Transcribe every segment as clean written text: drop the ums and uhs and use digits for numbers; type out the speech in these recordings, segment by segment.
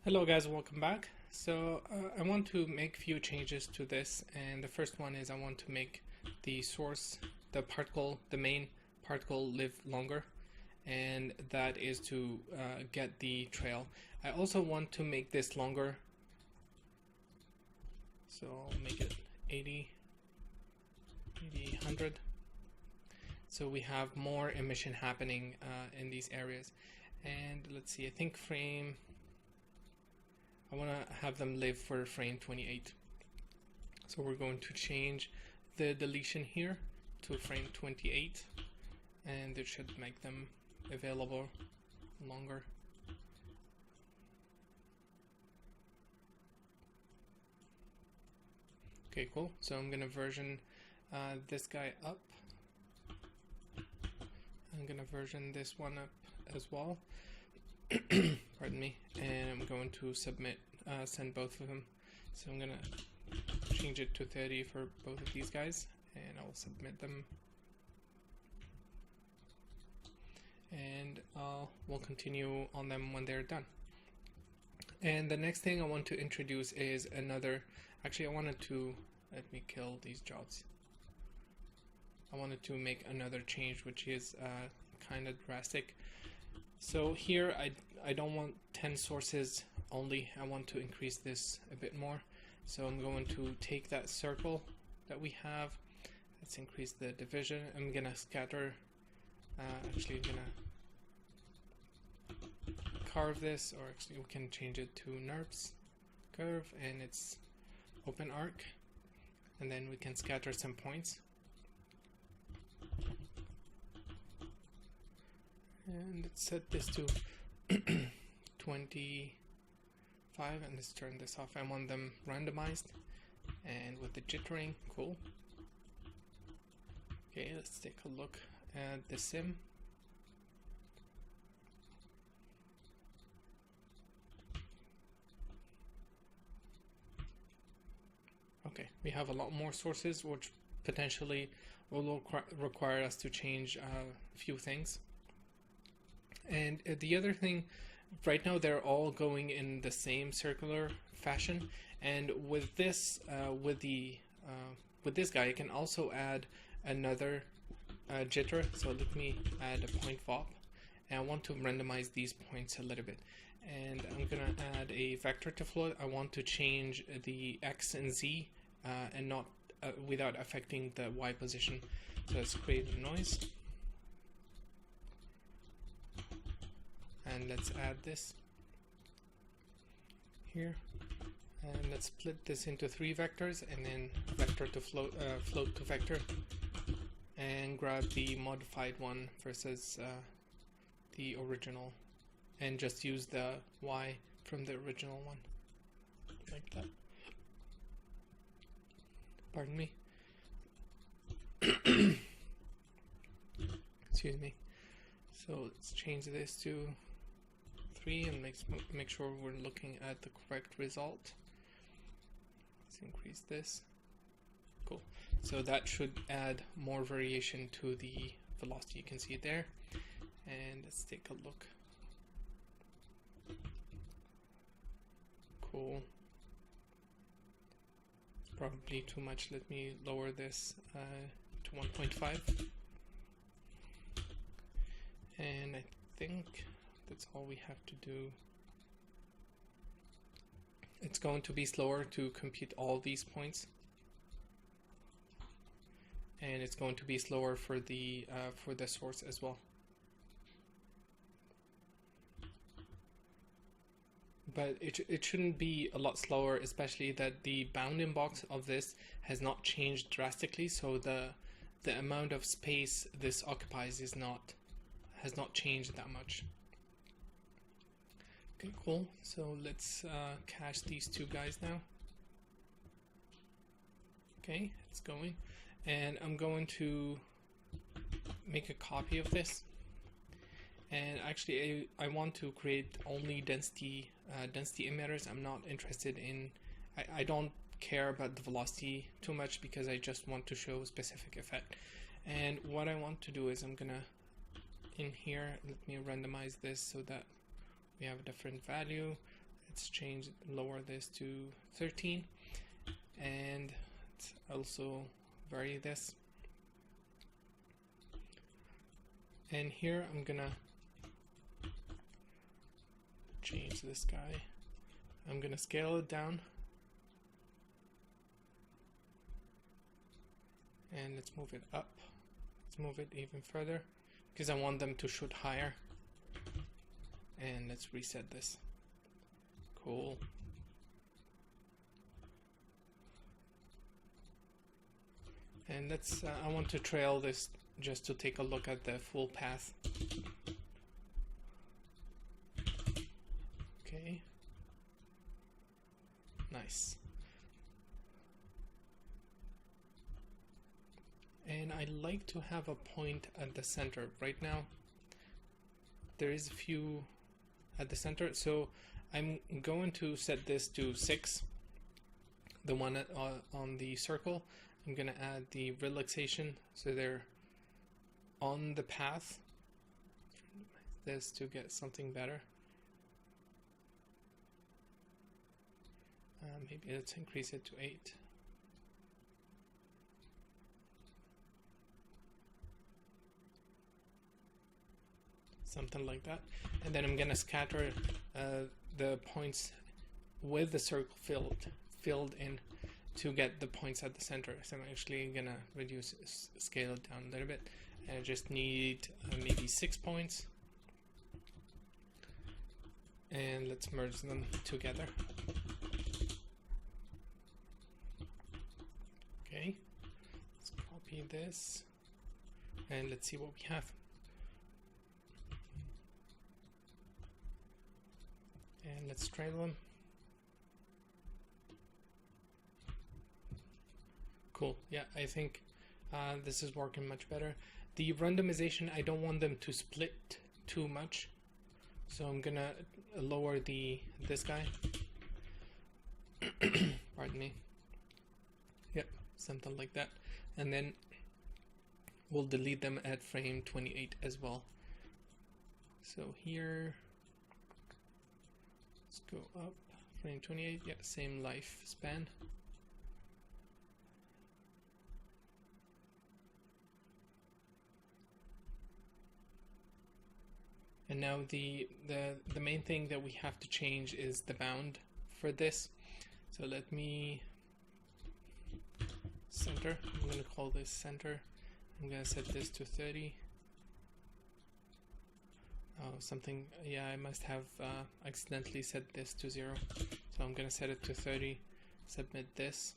Hello guys, welcome back. I want to make few changes to this, and the first one is I want to make the source, the main particle live longer, and that is to get the trail. I also want to make this longer, so I'll make it 80, 100. So we have more emission happening in these areas. And let's see, I think I want to have them live for frame 28. So we're going to change the deletion here to frame 28, and it should make them available longer. Okay, cool. So I'm gonna version this guy up. I'm gonna version this one up as well. Pardon me. And I'm going to send both of them. So I'm gonna change it to 30 for both of these guys, and I will submit them. And we'll continue on them when they're done. And the next thing I want to introduce is actually let me kill these jobs. I wanted to make another change, which is kind of drastic. So here I don't want 10 sources only. I want to increase this a bit more. So I'm going to take that circle that we have. Let's increase the division. I'm gonna scatter. Actually, I'm gonna carve this, or actually we can change it to NURBS curve, and it's open arc, and then we can scatter some points. And let's set this to 25, and let's turn this off. I want them randomized and with the jittering. Cool. Okay, let's take a look at the sim. Okay, we have a lot more sources, which potentially will require us to change a few things. And the other thing, right now they're all going in the same circular fashion, and with this guy I can also add another jitter. So let me add a point VOP, and I want to randomize these points a little bit, and I'm gonna add a vector to float. I want to change the X and Z and not without affecting the Y position. So let's create a noise. And let's add this here, and let's split this into 3 vectors, and then vector to float to vector, and grab the modified one versus the original, and just use the Y from the original one, like that. Pardon me. Excuse me. So let's change this to 3 and make sure we're looking at the correct result. Let's increase this. Cool. So that should add more variation to the velocity. You can see it there. And let's take a look. Cool. It's probably too much. Let me lower this to 1.5. And I think that's all we have to do. It's going to be slower to compute all these points, and it's going to be slower for the source as well. But it shouldn't be a lot slower, especially that the bounding box of this has not changed drastically, so the amount of space this occupies has not changed that much. Okay, cool. So let's cache these 2 guys now. Okay, it's going, and I'm going to make a copy of this. And actually, I want to create only density emitters. I'm not interested in. I don't care about the velocity too much, because I just want to show a specific effect. And what I want to do is I'm gonna, in here, let me randomize this so that we have a different value. let's change, lower this to 13, and let's also vary this. And here I'm gonna change this guy. I'm gonna scale it down, and let's move it up. Let's move it even further because I want them to shoot higher. And let's reset this. Cool. And let's I want to trail this just to take a look at the full path. Okay. Nice. And I like to have a point at the center. Right now there is a few at the center, so I'm going to set this to 6, the one on the circle. I'm gonna add the relaxation so they're on the path. This to get something better. Maybe let's increase it to 8. Something like that. And then I'm gonna scatter the points with the circle filled in to get the points at the center. So I'm actually gonna scale it down a little bit. And I just need maybe 6 points. And let's merge them together. Okay, let's copy this and let's see what we have. And let's trail them. Cool. Yeah, I think this is working much better. The randomization, I don't want them to split too much, so I'm gonna lower this guy. Pardon me. Yep, something like that. And then we'll delete them at frame 28 as well. So here, let's go up, frame 28, yeah, same lifespan. And now the main thing that we have to change is the bound for this. So let me center. I'm going to call this center. I'm going to set this to 30. Oh, something. Yeah, I must have accidentally set this to 0. So I'm going to set it to 30. Submit this.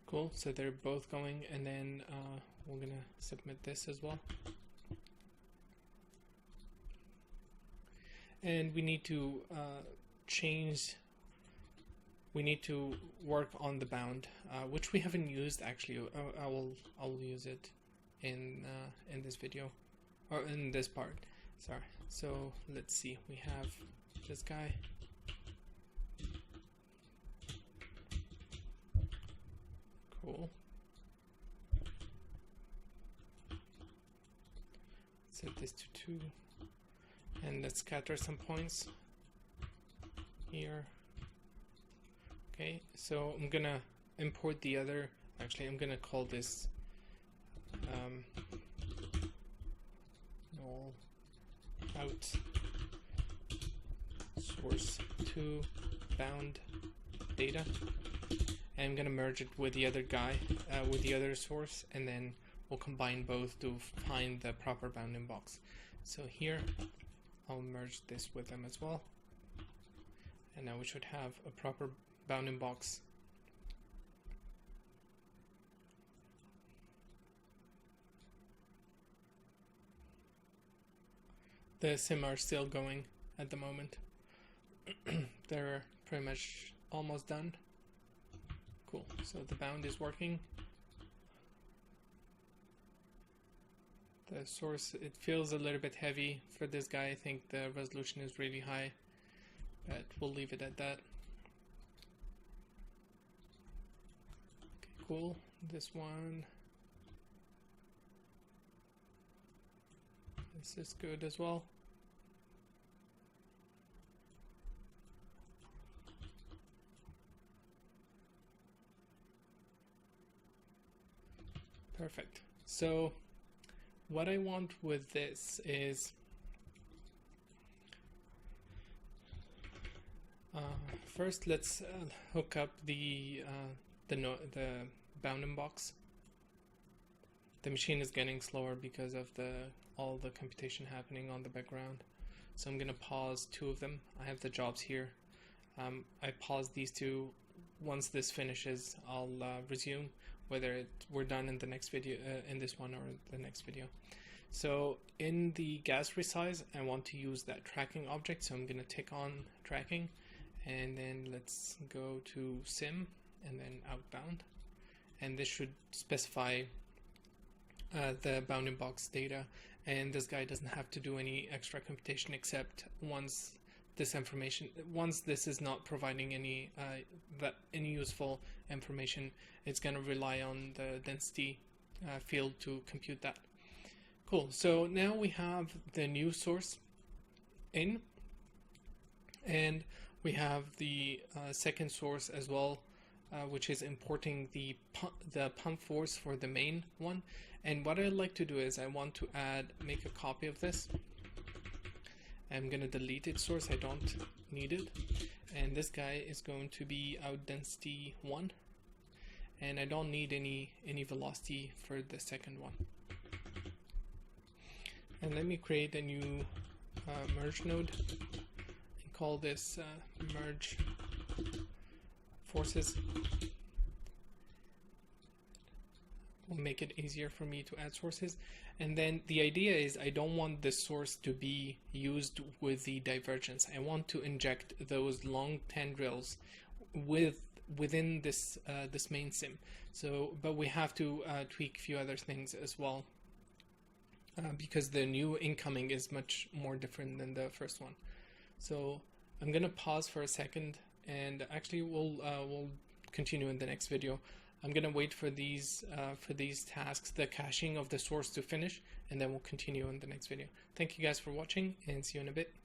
Cool, so they're both going, and then we're gonna submit this as well. And we need to we need to work on the bound, which we haven't used actually. I'll use it in this video, or in this part. Sorry. So let's see. We have this guy. Cool. Set this to 2, and let's scatter some points here. Okay, so I'm gonna import the other. Actually, I'm gonna call this null out source to bound data. I'm gonna merge it with the other guy, with the other source, and then we'll combine both to find the proper bounding box. So here, I'll merge this with them as well. And now we should have a proper bounding box. The sim are still going at the moment. They're pretty much almost done. Cool, so the bound is working. The source, it feels a little bit heavy for this guy. I think the resolution is really high, but we'll leave it at that. cool. This one, this is good as well. Perfect. So what I want with this is first let's hook up the bounding box. The machine is getting slower because of all the computation happening on the background. So I'm gonna pause two of them. I have the jobs here. I pause these two. Once this finishes, I'll resume, whether we're done in the next video, in this one or the next video. So in the gas resize, I want to use that tracking object. So I'm gonna tick on tracking, and then let's go to sim and then outbound, and this should specify the bounding box data, and this guy doesn't have to do any extra computation except once this is not providing any useful information, it's going to rely on the density field to compute that. Cool. So now we have the new source in, and we have the second source as well, which is importing the pump force for the main one. And what I'd like to do is I want to make a copy of this. I'm going to delete its source. I don't need it. And this guy is going to be out density 1. And I don't need any velocity for the second one. And let me create a new merge node and call this merge forces. Will make it easier for me to add sources. And then the idea is I don't want this source to be used with the divergence. I want to inject those long tendrils within this this main sim. So, but we have to tweak a few other things as well, because the new incoming is much more different than the first one. So I'm gonna pause for a second, and actually we'll continue in the next video. I'm gonna wait for these tasks, the caching of the source, to finish, and then we'll continue in the next video. Thank you guys for watching, and see you in a bit.